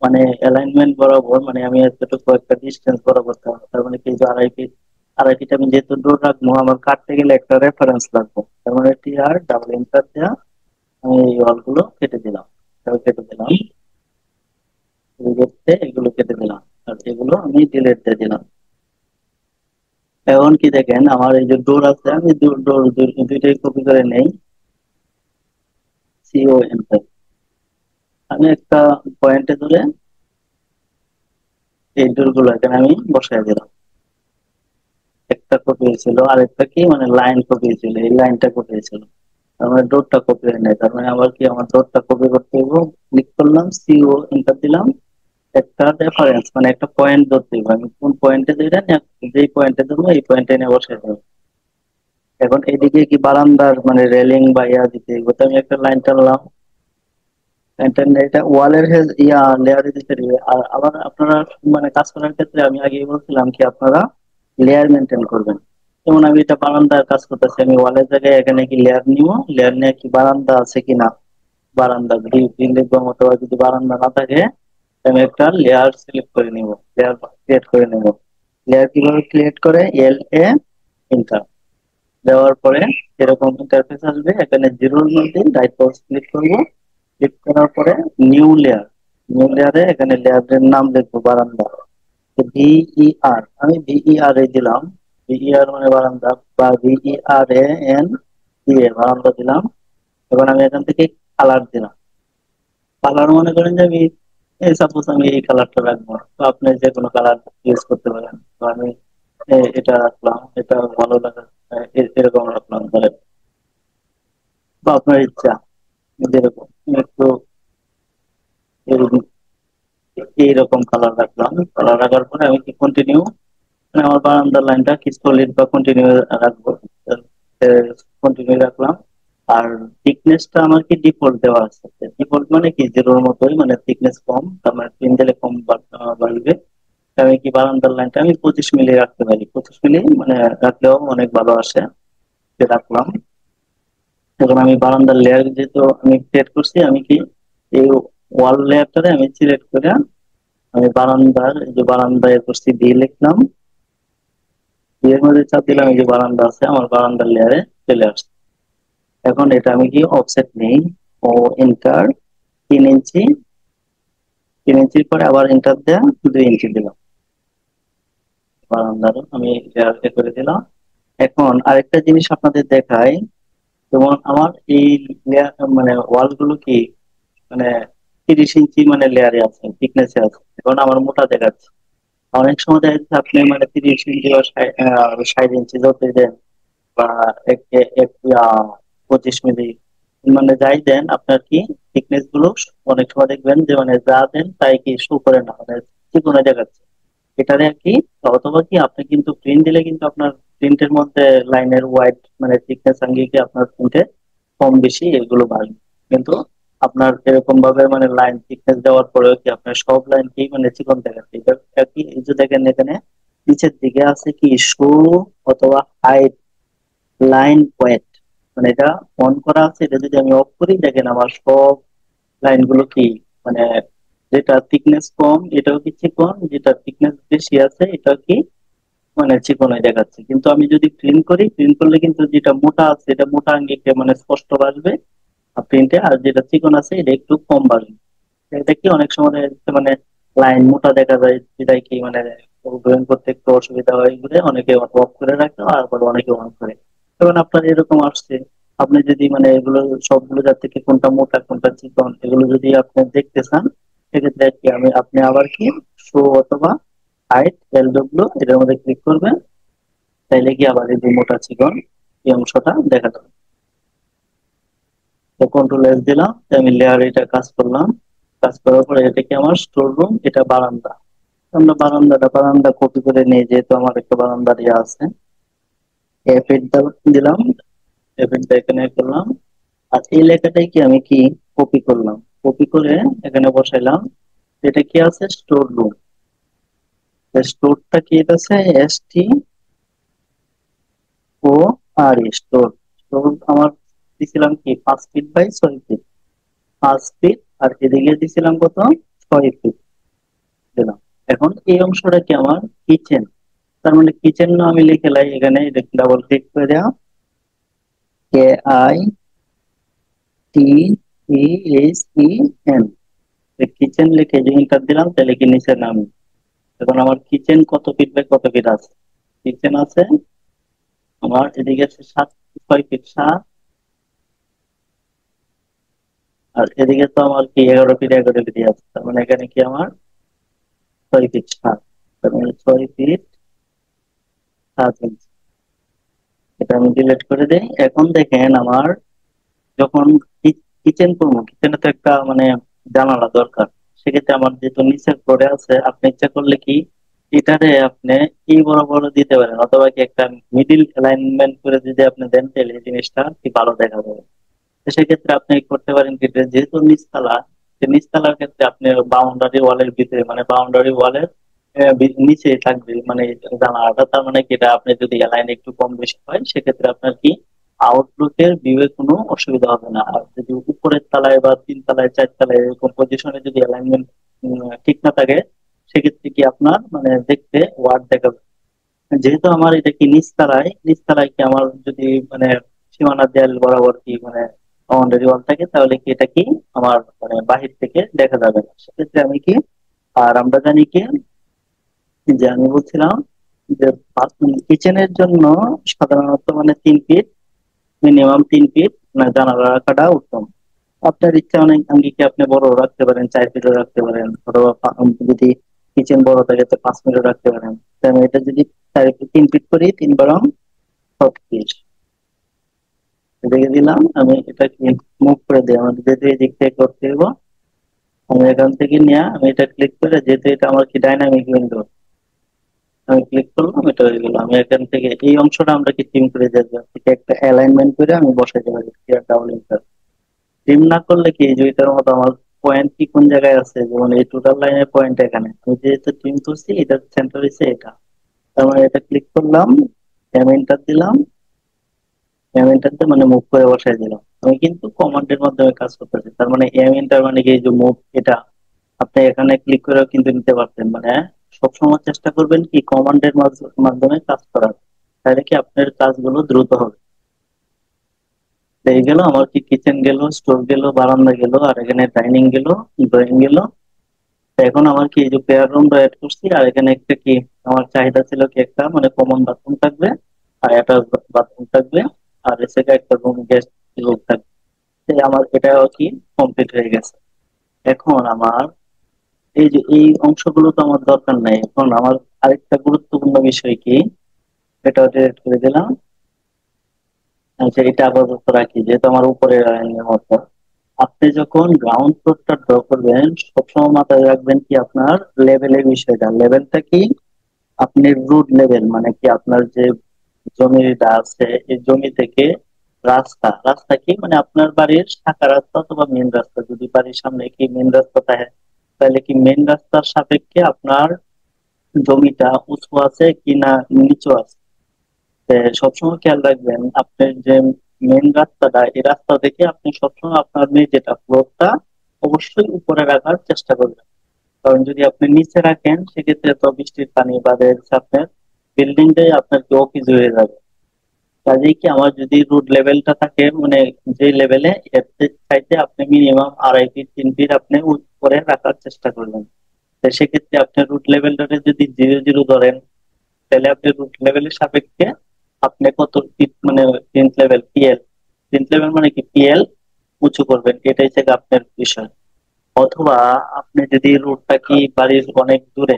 S1: মানে অ্যালাইনমেন্ট বরাবর মানে আমি এতটুকু একটা ডিস্টেন্স বরাবর তার মানে কি যে 2.5 ফিট, 2.5 ফিট আমি যেহেতু দূর রাখবো আমার কাটতে গেলে একটা রেফারেন্স লাগবে। তার মানে টিআর ডাবল ইন্টার দেওয়া আমি এই ওয়াল গুলো কেটে দিলাম, কেটে দিলাম এগুলো কেটে দিলাম, আর এগুলো আমি ডিলিট দিয়ে দিলাম। এখন কি দেখেন আমার এই যে ডোর আছে আমি ডোর দুইটাই কপি করে নেই, সিও এন্টার। আমি একটা পয়েন্টে ধরে এই ডোর গুলো এখানে আমি বসাই দিলাম। একটা কপি হয়েছিল, আরেকটা কি মানে লাইন কপি হয়েছিল, এই লাইনটা কপি হয়েছিল। তার মানে ডোরটা কপি হয় নাই, তার মানে আবার কি আমার ডোরটা কপি করতে হইব। ক্লিক করলাম, সিও এন্টার দিলাম। একটা রেফারেন্স মানে একটা পয়েন্ট ধরতে হইব, আমি কোন পয়েন্টে ধরে যেই পয়েন্টে ধরবো এই পয়েন্টে এনে বসাই দেবো। এখন এইদিকে কি বারান্দার মানে রেলিং বা ইয়া দিতে হইব, তো আমি একটা লাইন টানলাম। এটা ওয়ালের ইয়া লেয়ারে দিতে হবে। আর আবার আপনারা মানে কাজ করার ক্ষেত্রে আমি আগে বলছিলাম কি আপনারা লেয়ার মেনটেন করবেন। যেমন আমি এটা বারান্দার কাজ করতেছি, আমি ওয়ালের জায়গায় এখানে কি লেয়ার নিব, লেয়ার নিয়ে কি বারান্দা আছে কিনা, বারান্দা গ্রিল দেখবো, অথবা যদি বারান্দা না থাকে আমি একটা লেয়ার সিলেক্ট করে নিব, লেয়ার ক্রিয়েট করে নিব। লেয়ার কিভাবে ক্রিয়েট করে, এল এ ইন্টার দেওয়ার পরে এরকম ইন্টারফেস আসবে। এখানে জিরোর মধ্যে রাইট মাউস ক্লিক করবো, ক্লিক করার পরে নিউ লেয়ার, নিউ লেয়ারে এখানে লেয়ারের নাম লিখবো বারান্দা। ভিইআর আমি ভিইআর এ দিলাম, ভিইআর মানে বারান্দা বা ভিইআর এ এন দিয়ে বারান্দা দিলাম। এখন আমি এখান থেকে কালার দিলাম। কালার মনে করেন যে আমি এই সাপোজ আমি এই কালারটা রাখবো, তো আপনি যে কোনো কালার ইউজ করতে পারেন। তো আমি এটা রাখলাম, এটা ভালো লাগা এরকম রাখলাম ধরেন, বা আপনার ইচ্ছা যেরকম একটু এইরকম কালার রাখলাম। কালার রাখার পরে আমি কি কন্টিনিউ আমার বারান্দার লাইনটা কি সলিড বা কন্টিনিউ রাখবো, কন্টিনিউ রাখলাম। আর থিকনেসটা আমার কি ডিফল্ট দেওয়া আছে, ডিফল্ট মানে কি জিরোর মতোই, মানে থিকনেস কম, তার মানে পিন দিলে কম বাড়বে। আমি কি বারান্দার লাইনটা আমি 25 মিলি রাখতে পারি, 25 মিলি মানে রাখলেও অনেক ভালো আসে, সে রাখলাম। এখন আমি বারান্দার লেয়ার যেহেতু আমি ক্রিয়েট করছি, আমি কি এই ওয়াল লেয়ারটারে আমি সিলেক্ট করে আমি বারান্দার এই যে বারান্দায় করছি দিয়ে লিখলাম, এর মধ্যে চাপ দিলাম, এই যে বারান্দা আছে আমার বারান্দার লেয়ারে চলে আসছে। এখন এটা আমি কি অফসেট নেই, ও এন্টার 3 ইঞ্চি, 3 ইঞ্চির পরে আবার এন্টার দেয়া 2 ইঞ্চি দিলাম, বারান্দার আমি লেয়ারটা করে দিলাম। এখন আরেকটা জিনিস আপনাদের দেখাই, যেমন আমার এই লেয়ার মানে ওয়াল গুলো কি মানে 30 ইঞ্চি মানে লেয়ারে আছে, থিকনেসে আছে। এখন আমার মোটা দেখাচ্ছে, অনেক সময় দেখা যাচ্ছে আপনি মানে 30 ইঞ্চি বা 60 ইঞ্চি যত দেন বা এক এক 25 মিলি মানে যাই দেন আপনার কি থিকনেস গুলো অনেক সময় দেখবেন যে মানে যা দেন তাই কি শো করে না, মানে চিকন হয়ে দেখাচ্ছে। এটারে কি অথবা কি আপনি কিন্তু প্রিন্ট দিলে কিন্তু আপনার প্রিন্টের মধ্যে লাইনের ওয়াইড মানে থিকনেস আঙ্গিকে আপনার প্রিন্টে কম বেশি এগুলো বাড়বে। কিন্তু আপনার এরকম ভাবে মানে লাইন থিকনেস দেওয়ার পরেও কি আপনার সব লাইন কি মানে চিকন দেখাচ্ছে। এটা কি এই যে দেখেন এখানে নিচের দিকে আছে কি শো অথবা হাইড লাইন ওয়েট, মানে এটা অন করা আছে। এটা যদি আমি অফ করি দেখেন আমার সব লাইন গুলো কি মানে যেটা থিকনেস কম এটাও কি চিকন, যেটা থিকনেস বেশি আছে এটাও কি মানে চিকন হয়ে দেখাচ্ছে। কিন্তু আমি যদি প্রিন্ট করি, প্রিন্ট করলে কিন্তু যেটা মোটা আছে এটা মোটা আঙ্গিকে মানে স্পষ্ট আসবে প্রিন্টে, আর যেটা চিকন আছে এটা একটু কম বাড়বে। এটা কি অনেক সময় দেখা যাচ্ছে মানে লাইন মোটা দেখা যায়, যেটা কি মানে ড্রয়িং করতে একটু অসুবিধা হয় বলে অনেকে অফ করে রাখে আর আবার অনেকে অন করে। তখন আপনার এরকম আসছে, আপনি যদি মানে এগুলো সবগুলো যার থেকে কোনটা মোটা কোনটা চিকন এগুলো যদি আপনি দেখতে চান, সেক্ষেত্রে কি আপনি আবার কি শো অথবা হাইট এলডব্লিউ এটার মধ্যে ক্লিক করবেন, তাইলে কি আবার এই যে মোটা চিকন এই অংশটা দেখা যাবে। তো কন্ট্রোল এস দিলাম, তো আমি লেয়ার এটা কাজ করলাম। কাজ করার পরে এটা কি আমার স্টোর রুম, এটা বারান্দা। আমরা বারান্দা কপি করে নিয়ে, যেহেতু আমার একটা বারান্দার ইয়ে আছে, এফ8 দিলাম, এফ8 এখানে করলাম। আর এই লেখাটাই কি আমি কি কপি করলাম, কপি করে এখানে বসাইলাম। এটা কি আছে স্টোর রুম, স্টোরটা কি এটা আছে ST ও আর স্টোর। স্টোর আমার দিছিলাম কি 5 ফিট বাই 6 ফিট, 5 ফিট। আর এদিকে দিছিলাম কত, 6 ফিট দিলাম। এখন এই অংশটা কি আমার কিচেন, তার মানে কিচেন না আমি লিখে লাই এখানে, ডাবল ক্লিক করে দেওয়া, KITECHEN, কিচেন লিখে যে ইন্টার দিলাম তাহলে কি নিচে নাম। এখন আমার কিচেন কত ফিট বাই কত ফিট আছে, কিচেন আছে আমার এদিকে আছে 6 ফিট 7, আর এদিকে তো আমার কি 11 ফিট 11 ফিট আছে, তার মানে এখানে কি আমার 6 ফিট 7, তার মানে 6 ফিট 7 ইঞ্চি। এটা আমি ডিলিট করে দিই। এখন দেখেন আমার যখন কিচেন করবো, কিচেনে তো একটা মানে জানালা দরকার। সেক্ষেত্রে আমার যেহেতু নিচের ফ্লোরে আছে, আপনি ইচ্ছা করলে কি এটারে আপনি এই বরাবর দিতে পারেন, অথবা কি একটা মিডিল অ্যালাইনমেন্ট করে যদি আপনি দেন তাহলে এই জিনিসটা কি ভালো দেখা যাবে। তো সেক্ষেত্রে আপনি করতে পারেন কি, যেহেতু নিচতলা, যে নিচতলার ক্ষেত্রে আপনি বাউন্ডারি ওয়ালের ভিতরে মানে বাউন্ডারি ওয়ালের নিচে থাকবে মানে জানালাটা, তার মানে কি এটা আপনি যদি অ্যালাইন একটু কম বেশি হয় সেক্ষেত্রে আপনার কি আউটলুকের ভিউয়ে কোনো অসুবিধা হবে না। আর যদি উপরের তলায় বা 3 তলায় 4 তলায় এরকম পজিশনে যদি অ্যালাইনমেন্ট ঠিক না থাকে, সেক্ষেত্রে কি আপনার মানে দেখতে ওয়ার্ড দেখাবে। যেহেতু আমার এটা কি নিচতলায়, নিচতলায় কি আমার যদি মানে সীমানা দেয়াল বরাবর কি মানে বাউন্ডারি ওয়াল থাকে, তাহলে কি এটা কি আমার মানে বাহির থেকে দেখা যাবে না। সেক্ষেত্রে আমি কি, আর আমরা জানি কি যে আমি বলছিলাম যে কিচেনের জন্য সাধারণত মানে 3 ফিট, মিনিমাম 3 ফিট মানে জানালা রাখাটা উত্তম। আপনার ইচ্ছা অনেক আঙ্গিকে আপনি বড় রাখতে পারেন, 4 ফিটও রাখতে পারেন, অথবা যদি কিচেন বড় থাকে তো 5 ফিটও রাখতে পারেন। তো আমি এটা যদি 4 ফিট 3 ফিট করি, 3 × 6 ফিট রেখে দিলাম। আমি এটা মুভ করে দিই, আমার যেহেতু এই দিক থেকে করতে হবে, আমি এখান থেকে নিয়ে আমি এটা ক্লিক করে, যেহেতু এটা আমার কি ডাইনামিক উইন্ডো, আমি ক্লিক করলাম, এটা হয়ে গেল। আমি এখান থেকে এই অংশটা আমরা কি ট্রিম করে দেবো, এটা একটা অ্যালাইনমেন্ট করে আমি বসাইতে পারি ডাবল ইন্টার। ট্রিম না করলে কি যে এটার মতো আমার পয়েন্ট কি কোন জায়গায় আছে, যেমন এই টোটাল লাইনের পয়েন্ট এখানে, আমি যেহেতু ট্রিম করছি এটা সেন্টার হচ্ছে এটা। তার মানে এটা ক্লিক করলাম, এন্টার দিলাম, এন্টার মানে মুভ করে বসাই দিলাম। আমি কিন্তু কমান্ডের মাধ্যমে কাজ করতেছি, তার মানে এন্টার মানে কি এই যে মুভ, এটা আপনি এখানে ক্লিক করেও কিন্তু নিতে পারতেন। মানে সবসময় চেষ্টা করবেন কি কমান্ডের মাধ্যমে কাজ করার, তাহলে কি আপনার কাজগুলো দ্রুত হবে। তো এই গেল আমার কি কিচেন গেল, স্টোর গেল, বারান্দা গেল, আর এখানে ডাইনিং গেল, ড্রয়িং গেল। তো এখন আমার কি এই যে পেয়ার রুম অ্যাড করছি, আর এখানে একটা কি আমার চাহিদা ছিল কি একটা মানে কমন বাথরুম থাকবে, আর অ্যাটাচ বাথরুম থাকবে, আর এসে একটা রুম গেস্ট রুম থাকবে। তো আমার এটাও কি কমপ্লিট হয়ে গেছে। এখন আমার এই যে এই অংশগুলো তো আমার দরকার নাই। এখন আমার আরেকটা গুরুত্বপূর্ণ বিষয় কি, এটা ডিলিট করে দিলাম। আচ্ছা, এটা আপাতত রাখি যেহেতু আমার উপরে মতো। আপনি যখন গ্রাউন্ড ফ্লোরটা ড্র করবেন, সবসময় মাথায় রাখবেন কি আপনার লেভেলের বিষয়টা। লেভেলটা কি আপনি রুট লেভেল মানে কি আপনার যে জমিটা আছে, এই জমি থেকে রাস্তা, রাস্তা কি মানে আপনার বাড়ির শাখা রাস্তা অথবা মেন রাস্তা, যদি বাড়ির সামনে কি মেন রাস্তা থাকে তাহলে কি মেন রাস্তার সাপেক্ষে আপনার জমিটা উঁচু আছে কি না নিচু আছে। সবসময় খেয়াল রাখবেন আপনার যে মেন রাস্তাটা, এই রাস্তা থেকে আপনি সবসময় আপনার যেটা ফ্লোরটা অবশ্যই উপরে রাখার চেষ্টা করবেন। কারণ যদি আপনি নিচে রাখেন সেক্ষেত্রে তো বৃষ্টির পানি বা আপনার বিল্ডিংটাই আপনার কি অফিস হয়ে যাবে। কাজেই কি আমার যদি রুট লেভেলটা থাকে মানে যে লেভেলে, এর চাইতে আপনি মিনিমাম 2.5 ফিট 3 ফিট আপনি উপরে রাখার চেষ্টা করবেন। তো সেক্ষেত্রে আপনার রুট লেভেলটাকে যদি 0 0 ধরেন, তাহলে আপনি রুট লেভেলের সাপেক্ষে আপনি কত ফিট মানে প্লিন্থ লেভেল মানে কি পিএল উঁচু করবেন, এটাই থেকে আপনার বিষয়। অথবা আপনি যদি রুটটা কি বাড়ির অনেক দূরে,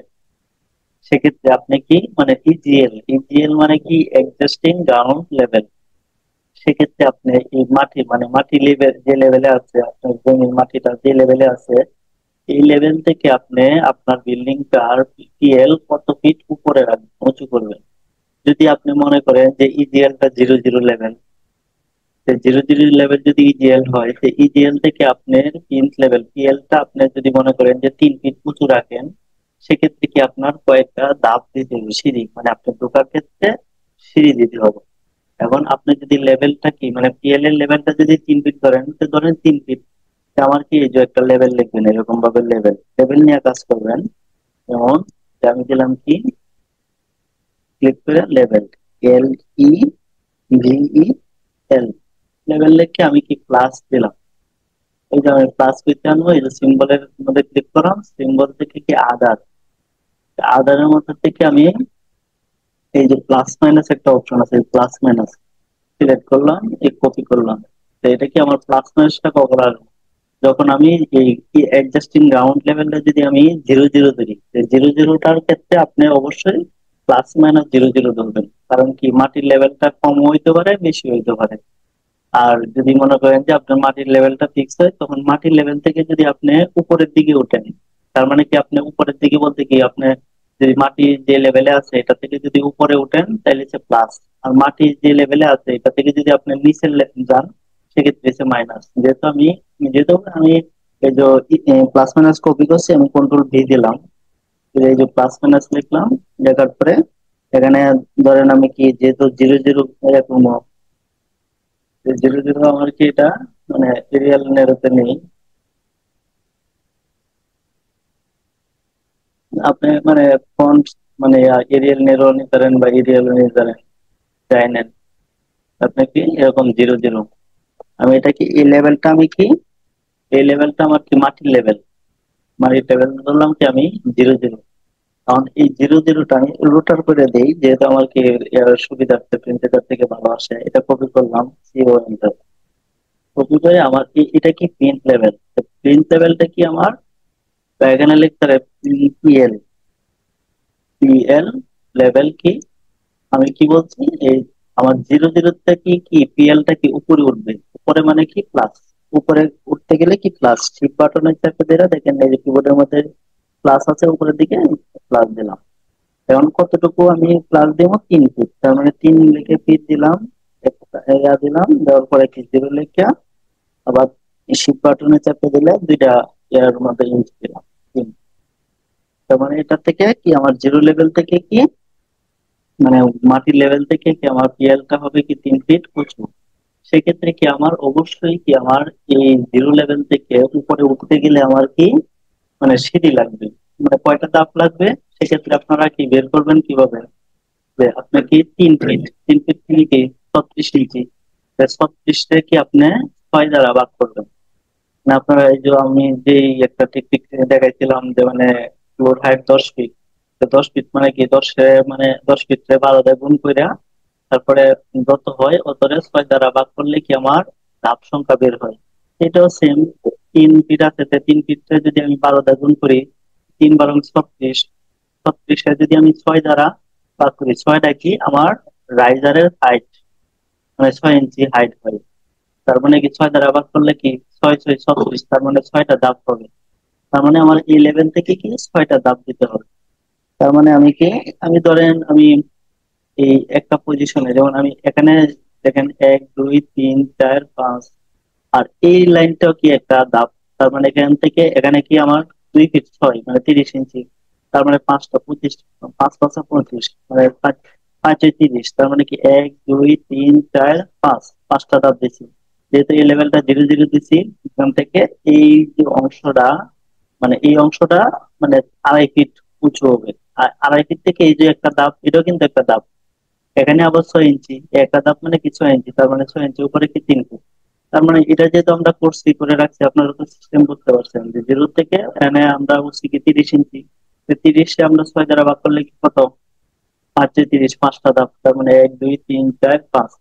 S1: সেক্ষেত্রে আপনি কি মানে ইজিএল মানে কি এক্সিস্টিং গ্রাউন্ড লেভেল। সেক্ষেত্রে আপনি এই মাটি মানে মাটি লেভেল যে লেভেলে আছে, আপনার জমির মাটিটা যে লেভেলে আছে, এই লেভেল থেকে আপনি আপনার বিল্ডিংটার পিএল কত ফিট উপরে রাখবেন, উঁচু করবেন। যদি আপনি মনে করেন যে ইজিএলটা 0 0 লেভেল, 0 0 লেভেল যদি ইজিএল হয়, তো ইজিএল থেকে আপনার পিএল লেভেলটা আপনি যদি মনে করেন যে 3 ফিট উঁচু রাখেন, সেক্ষেত্রে কি আপনার কয়েকটা ধাপ দিতে হবে, সিঁড়ি, মানে আপনার ঢোকার ক্ষেত্রে সিঁড়ি দিতে হবে। এখন আপনি যদি লেভেলটা কি মানে পিএল এর লেভেলটা যদি 3 ফিট ধরেন, তো ধরেন 3 ফিট, আমার কি এই যে একটা লেভেল লিখবেন, এরকম ভাবে লেভেল লেভেল নিয়ে কাজ করবেন। যেমন যে আমি দিলাম কি, ক্লিক করে লেভেল, LEVEL, লেভেল লিখে আমি কি প্লাস দিলাম। এই যে আমি প্লাস করতে আনবো, এই যে সিম্বলের মধ্যে ক্লিক করলাম, সিম্বল থেকে কি আদার, আদারের মধ্যে থেকে আমি এই যে প্লাস মাইনাস একটা অপশন আছে, প্লাস মাইনাস সিলেক্ট করলাম, এই কপি করলাম। তো এটা কি আমার প্লাস মাইনাসটা কখন আসবে, যখন আমি এই অ্যাডজাস্টিং গ্রাউন্ড লেভেলটা যদি আমি 0 0 ধরি, 0 0টার ক্ষেত্রে আপনি অবশ্যই +-0 0 ধরবেন। কারণ কি মাটির লেভেলটা কম হইতে পারে, বেশি হইতে পারে। আর যদি মনে করেন যে আপনার মাটির লেভেলটা ফিক্স হয়, তখন মাটির লেভেল থেকে যদি আপনি উপরের দিকে ওঠেন, তার মানে কি আপনি উপরের দিকে বলতে কি আপনি যদি মাটি যে লেভেলে আছে এটা থেকে যদি উপরে উঠেন তাহলে হচ্ছে প্লাস, আর মাটি যে লেভেলে আছে এটা থেকে যদি আপনি নিচের যান সেক্ষেত্রে হচ্ছে মাইনাস। যেহেতু আমি এই যে প্লাস মাইনাস কপি করছি, আমি কন্ট্রোল V দিলাম, এই যে প্লাস মাইনাস লিখলাম, লেখার পরে এখানে ধরেন আমি কি যেহেতু 0 0 এরকম 0 0 আমার কি এটা মানে এরিয়াল নেরোতে নেই, আপনি মানে ফন্ট মানে এরিয়াল নেরো নিতে পারেন বা এরিয়াল নিতে পারেন, চাই নেন আপনি কি এরকম 0 0। আমি এটা কি এই লেভেলটা আমি কি এই লেভেলটা আমার কি মাটির লেভেল, মাটির লেভেল ধরলাম কি আমি 0 0। কারণ এই 0 0টা আমি রোটার করে দেই, যেহেতু আমার কি এর সুবিধার্থে প্রিন্টার থেকে ভালো আসে, এটা কপি করলাম, CO এন্টার, কপি করে আমার এটা কি প্রিন্ট লেভেল, প্রিন্ট লেভেলটা কি আমার, তো এখানে লিখতে হবে PL, PL লেভেল কি, আমি কি বলছি এই আমার 0 0 থেকে কি PL টা কি উপরে উঠবে, উপরে মানে কি প্লাস, উপরে উঠতে গেলে কি প্লাস, শিফট বাটনের চাপে দিলে দেখেন এই যে কিবোর্ডের মধ্যে প্লাস আছে, উপরের দিকে প্লাস দিলাম। এখন কতটুকু আমি প্লাস দিব, 3 ফিট, তার মানে 3 লিখে ফিট দিলাম, একটা দিলাম, দেওয়ার পরে কি 0 লিখে আবার শিফট বাটনে চাপে দিলে দুইটা এর মধ্যে ইঞ্চ দিলাম, 3। তার মানে এটা থেকে কি আমার 0 লেভেল থেকে কি মানে মাটির লেভেল থেকে কি আমার পিএলটা হবে কি 3 ফিট উঁচু। সেক্ষেত্রে কি আমার অবশ্যই কি আমার এই 0 লেভেল থেকে উপরে উঠতে গেলে আমার কি মানে সিঁড়ি লাগবে, মানে কয়টা ধাপ লাগবে, সেক্ষেত্রে আপনারা কি বের করবেন কিভাবে, যে আপনার কি 3 ফিট, 3 ফিট থেকে কি 36 ইঞ্চি, 36টা কি আপনি 6 দ্বারা ভাগ করবেন। না আপনারা এই যে আমি যে একটা টেকনিক দেখাইছিলাম যে মানে ফ্লোর হাইট 10 ফিট, তো 10 ফিট মানে কি 10 ফিটে 12 দিয়ে গুণ কইরা তারপরে যত হয় অতরে 6 দ্বারা ভাগ করলে কি আমার ধাপ সংখ্যা বের হয়। এটাও সেম, 3 ফিট আছে, 3 ফিটে যদি আমি 12 দিয়ে গুণ করি, 3 × 36, 36টা যদি আমি 6 দ্বারা ভাগ করি, 6টা কি আমার রাইজারের হাইট, মানে 6 ইঞ্চি হাইট হয়। তার মানে কি 6 দ্বারা ভাগ করলে কি 6 6 36, তার মানে 6টা ধাপ হবে। তার মানে আমার এই লেভেল থেকে কি 6টা ধাপ দিতে হবে। তার মানে আমি কি আমি ধরেন আমি এই একটা পজিশনে, যেমন আমি এখানে দেখেন 1 2 3 4 5, আর এই লাইনটাও কি একটা ধাপ। তার মানে এখান থেকে এখানে কি আমার 2 ফিট 6 মানে 30 ইঞ্চি, তার মানে 5টা 25, 5 5 35, মানে 5 5 30, তার মানে কি 1 2 3 4 5, 5টা ধাপ দিছি। যেহেতু এই লেভেলটা 0 0 দিছি, এখান থেকে এই যে অংশটা মানে এই অংশটা মানে 2.5 ফিট উঁচু হবে। আর 2.5 ফিট থেকে এই যে একটা ধাপ, এটাও কিন্তু একটা ধাপ, এখানে আবার 6 ইঞ্চি, একটা ধাপ মানে কি 6 ইঞ্চি, তার মানে 6 ইঞ্চি উপরে কি 3 ফিট। তার মানে এটা যেহেতু আমরা করছি করে রাখছি, আপনারা তো সিস্টেম করতে পারছেন যে 0 থেকে এখানে আমরা উঠছি কি 30 ইঞ্চি, 30-এ আমরা 6 দ্বারা ভাগ করলে কি কত, 5 × 30, 5টা ধাপ, তার মানে 1 2 3 4 5।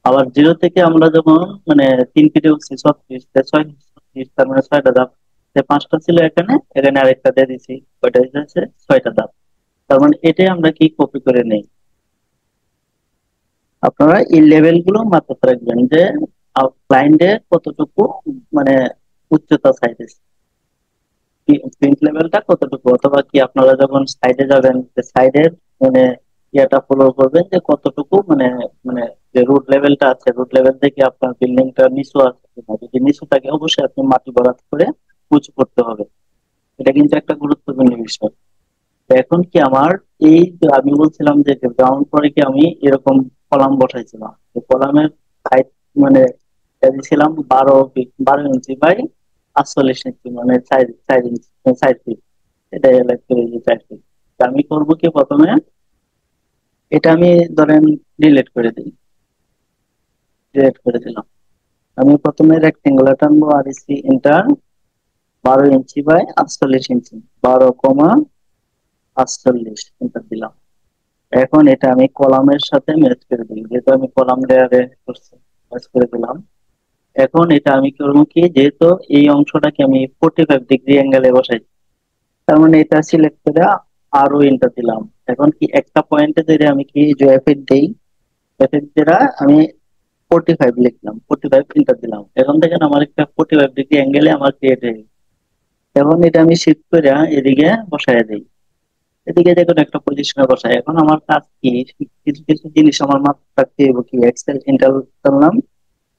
S1: আবার 0 থেকে আমরা যখন মানে 3 ফিটে উঠছি 36, 6 36, তার মানে 6টা ধাপ, 5টা ছিল এখানে, এখানে আরেকটা দিয়ে দিছি, কয়টা হচ্ছে 6টা ধাপ। তার মানে এটাই আমরা কি কপি করে নেই। আপনারা এই লেভেল গুলো মাথায় রাখবেন যে ক্লায়েন্টে কতটুকু মানে উচ্চতা চাইতেছে, প্রিন্ট লেভেলটা কতটুকু, অথবা কি আপনারা যখন সাইডে যাবেন সাইডের মানে ইয়েটা ফলো করবেন যে কতটুকু মানে মানে যে রুট লেভেলটা আছে, রুট লেভেল থেকে আপনার বিল্ডিংটা নিচু আছে কিনা, যদি নিচু থাকে অবশ্যই আপনি মাটি ভরাট করে উঁচু করতে হবে। এটা কিন্তু একটা গুরুত্বপূর্ণ বিষয়। এখন কি আমার এই যে আমি বলছিলাম যে গ্রাউন্ড পরে কি আমি এরকম কলাম বসাইছিলাম, কলামের হাইট মানে ছিলাম 12 ইঞ্চি বাই 48 ইঞ্চি, মানে 4 4 ইঞ্চি, 4 ফিট। এটা হলো যে 4 ফিট। আমি করবো কি প্রথমে, এটা আমি ধরেন ডিলিট করে দিই, ডিলিট করে দিলাম। আমি প্রথমে রেক্টেঙ্গুলার টানবো, আর ইসি enter, 12 inch by 48 inch, 12,48 enter দিলাম। এখন এটা আমি কলামের সাথে ম্যাচ করে দিই, যেহেতু আমি কলাম লেয়ারে করছি, ম্যাচ করে দিলাম। এখন এটা আমি করবো কি, যেহেতু এই অংশটাকে আমি 45 ডিগ্রি অ্যাঙ্গেলে বসাই, তার মানে এটা সিলেক্ট করে আরো এন্টার দিলাম। এখন কি একটা পয়েন্টে যদি আমি কি যে এফেক্ট দেই, এফেক্ট দ্বারা আমি 45 লিখলাম, 45 এন্টার দিলাম। এখন দেখেন আমার একটা 45 ডিগ্রি অ্যাঙ্গেলে আমার ক্রিয়েট হয়ে গেছে। এখন এটা আমি শিফট করে এদিকে বসায় দিই, এদিকে দেখুন একটা পজিশনে বসাই। এখন আমার কাজ কি, কিছু কিছু জিনিস আমার মাথায় রাখতে হবে। কি এক্সেল এন্টার করলাম,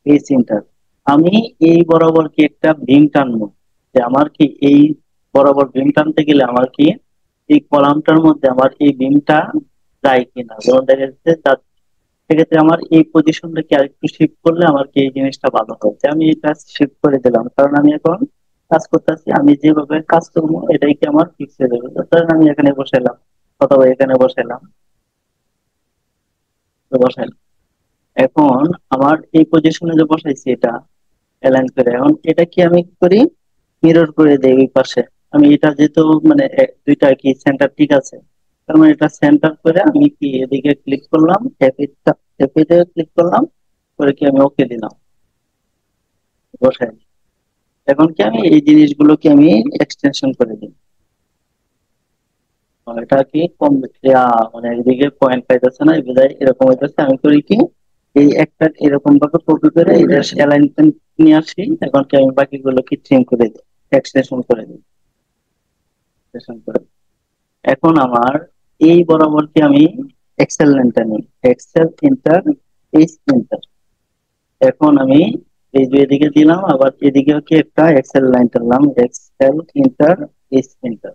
S1: এই সেন্টার, আমি এই বরাবর কি একটা বিম টানবো, যে আমার কি এই বরাবর বিম টানতে গেলে আমার কি এই কলামটার মধ্যে আমার এই বিমটা যায় কিনা, যেমন দেখা যাচ্ছে তার, সেক্ষেত্রে আমার এই পজিশনটাকে আরেকটু শিফট করলে আমার কি এই জিনিসটা ভালো হচ্ছে। আমি এটা শিফট করে দিলাম, কারণ আমি এখন কাজ করতেছি, আমি যেভাবে কাজ করবো এটাই কি আমার ফিক্স হয়ে যাবে। ধরেন আমি এখানে বসাইলাম, অথবা এখানে বসাইলাম, বসাইলাম। এখন আমার এই পজিশনে যে বসাইছি এটা অ্যালাইন করে, এখন এটা কি আমি কি করি, মিরর করে দেই ওই পাশে। আমি এটা যেহেতু মানে দুইটা কি সেন্টার ঠিক আছে, তার মানে এটা সেন্টার করে আমি কি এদিকে ক্লিক করলাম, এপিতে ক্লিক করলাম, করে কি আমি ওকে দিলাম, বসাই। এখন কি আমি এই জিনিসগুলোকে আমি এক্সটেনশন করে দিই। এটা কি কম মানে এদিকে পয়েন্ট পাইতেছে না, বিধায় এরকম হইতেছে। আমি করি কি, এই একটা এরকম ভাবে কপি করে এটা অ্যালাইনমেন্ট নিয়ে আসি। এখন কি আমি বাকিগুলো কি ট্রিম করে দিই, এক্সটেনশন করে দিই, extension করে দিই। এখন আমার এই বরাবর কি আমি এক্সেল লাইনটা নিই, এক্সেল ইন্টার, এইচ ইন্টার। এখন আমি এই যে এদিকে দিলাম, আবার এদিকেও কি একটা এক্সেল লাইন টানলাম, এক্সেল ইন্টার, এইচ ইন্টার।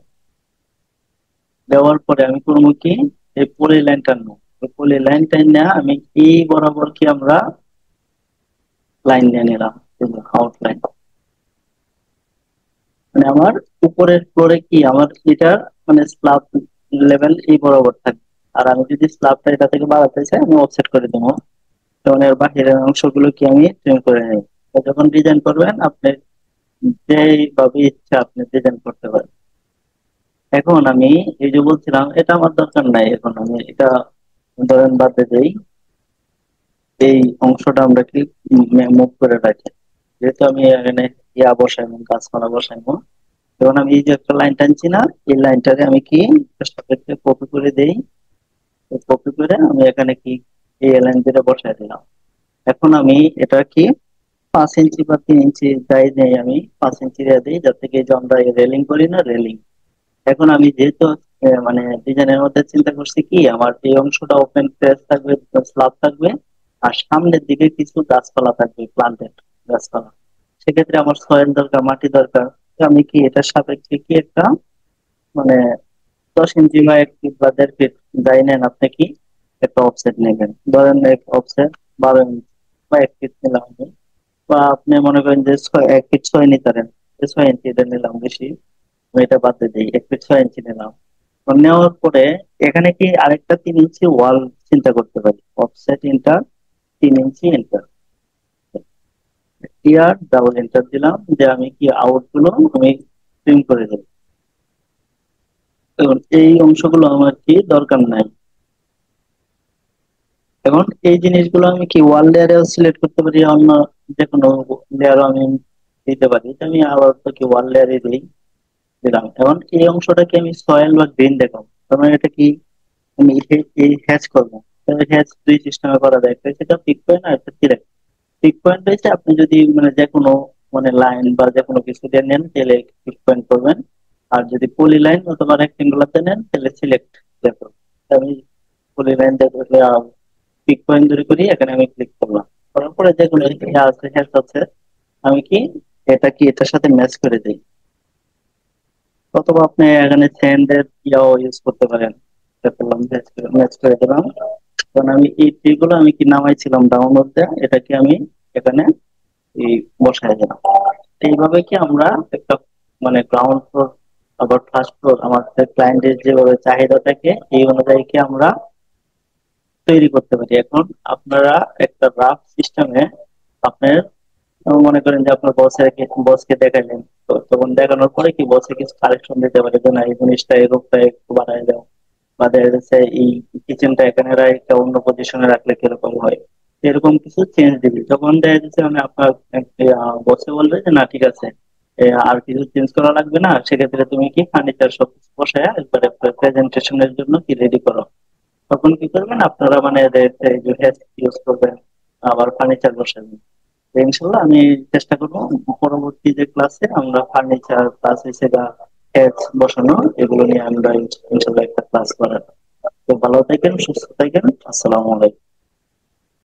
S1: দেওয়ার পরে আমি করবো কি, এই পলি লাইন টানবো, এই পলি লাইন টাইনা আমি এই বরাবর কি আমরা লাইন নিয়ে নিলাম, আউটলাইন। মানে আমার উপরের ফ্লোরে কি আমার এটা মানে স্ল্যাব লেভেল এই বরাবর থাকে। আর আমি যদি স্ল্যাবটা এটা থেকে বাড়াতে চাই, আমি অফসেট করে দেবো। যেমন এর বাহিরের অংশগুলো কি আমি ট্রিম করে নিই। তো যখন ডিজাইন করবেন আপনি যেভাবে ইচ্ছা আপনি ডিজাইন করতে পারেন। এখন আমি এই যে বলছিলাম এটা আমার দরকার নাই, এখন আমি এটা ধরেন বাদে দেই। এই অংশটা আমরা কি মুভ করে রাখি, যেহেতু আমি এখানে ইয়া বসাইবো, গাছপালা বসাইবো। যখন আমি এই যে একটা লাইন টানছি না, এই লাইনটাকে আমি কি সাপেক্ষে কপি করে দেই। কপি করে আমি এখানে কি এই লাইন দিয়ে বসাই দিলাম। এখন আমি এটা কি 5 ইঞ্চি বা 3 ইঞ্চি যাই নেই, আমি 5 ইঞ্চি দিয়ে দিই, যাতে কি যে আমরা রেলিং করি না, রেলিং। এখন আমি যেহেতু মানে ডিজাইনের মধ্যে চিন্তা করছি কি, আমার এই অংশটা ওপেন প্লেস থাকবে, স্ল্যাব থাকবে, আর সামনের দিকে কিছু গাছপালা থাকবে, প্লান্টেড গাছপালা। সেক্ষেত্রে আমার সয়েল দরকার, মাটি দরকার। তো আমি কি এটার সাপেক্ষে কি একটা মানে 10 ইঞ্চি বা 1 ফিট বা 1.5 ফিট যাই নেন আপনি কি একটা অফসেট নেবেন। ধরেন এক অফসেট 12 ইঞ্চি বা 1 ফিট নিলাম আমি। বা আপনি মনে করেন যে 1 ফিট 6 নিতে পারেন, 6 ইঞ্চি এটা নিলাম বেশি, আমি এটা বাদ দিয়ে দিই, 1 ফিট 6 ইঞ্চি নিলাম। তো নেওয়ার পরে এখানে কি আরেকটা 3 ইঞ্চি ওয়াল চিন্তা করতে পারি, অফসেট ইন্টার, 3 ইঞ্চি ইন্টার, ইয়ার ডাবল এন্টার দিলাম, যে আমি কি আউট গুলো আমি ট্রিম করে দেবো। এখন এই অংশগুলো আমার কি দরকার নাই। এখন এই জিনিসগুলো আমি কি ওয়াল লেয়ারেও সিলেক্ট করতে পারি, অন্য যে কোনো লেয়ারও আমি দিতে পারি। তো আমি আবার তো কি ওয়াল লেয়ারে দিলাম। এখন এই অংশটাকে আমি সয়েল বা গ্রিন দেখাবো, তার মানে এটা কি আমি এই হ্যাচ করবো। হ্যাচ দুই সিস্টেমে করা যায়, একটা সেটা পিক পয়েন্ট আর একটা সিলেক্ট। পিক পয়েন্ট হয়েছে আপনি যদি মানে যে কোনো মানে লাইন বা যে কোনো কিছু দিয়ে নেন তাহলে পিক পয়েন্ট করবেন। আর যদি পলি লাইন অথবা রেক্টেঙ্গুলারতে নেন তাহলে সিলেক্ট দেখো। আমি পলি লাইন দেখে পিক পয়েন্ট ধরে করি, এখানে আমি ক্লিক করলাম, করার পরে যে কোনো আছে হ্যাশ আছে, আমি কি এটা কি এটার সাথে ম্যাচ করে দিই। অথবা আপনি এখানে স্যান্ডের ইয়াও ইউজ করতে পারেন। ম্যাচ করে দিলাম। কারণ আমি এই ট্রিগুলো আমি কি নামাইছিলাম ডাউনলোড দিয়ে, এটাকে আমি এখানে এই বসায় দিলাম। এইভাবে কি আমরা একটা মানে গ্রাউন্ড ফ্লোর আবার ফার্স্ট ফ্লোর আমাদের ক্লায়েন্টের যেভাবে চাহিদা থাকে এই অনুযায়ী কি আমরা তৈরি করতে পারি। এখন আপনারা একটা রাফ সিস্টেমে আপনার মনে করেন যে আপনার বসকে দেখাইলেন, তো তখন দেখানোর পরে কি বসে কিছু কারেকশন দিতে পারে যে না এই জিনিসটা এই রূপটা একটু বাড়ায় দাও, বা দেখা যাচ্ছে এই কিচেনটা এখানে একটা অন্য পজিশনে রাখলে কিরকম হয়, এরকম কিছু চেঞ্জ দিবি। তখন দেখা যাচ্ছে মানে আপনার বসে বলবে যে না ঠিক আছে, আর কিছু চেঞ্জ করা লাগবে না, সেক্ষেত্রে তুমি কি ফার্নিচার সব কিছু বসায় একবারে প্রেজেন্টেশনের জন্য কি রেডি করো। তখন কি করবেন আপনারা মানে ইউজ করবেন, আবার ফার্নিচার বসাবেন। তো ইনশাল্লাহ আমি চেষ্টা করবো পরবর্তী যে ক্লাসে আমরা ফার্নিচার প্লাস হচ্ছে বসানো এগুলো নিয়ে আমরা ইনশাল্লাহ একটা ক্লাস করার। তো ভালো থাকেন, সুস্থ থাকেন, আসসালামু আলাইকুম।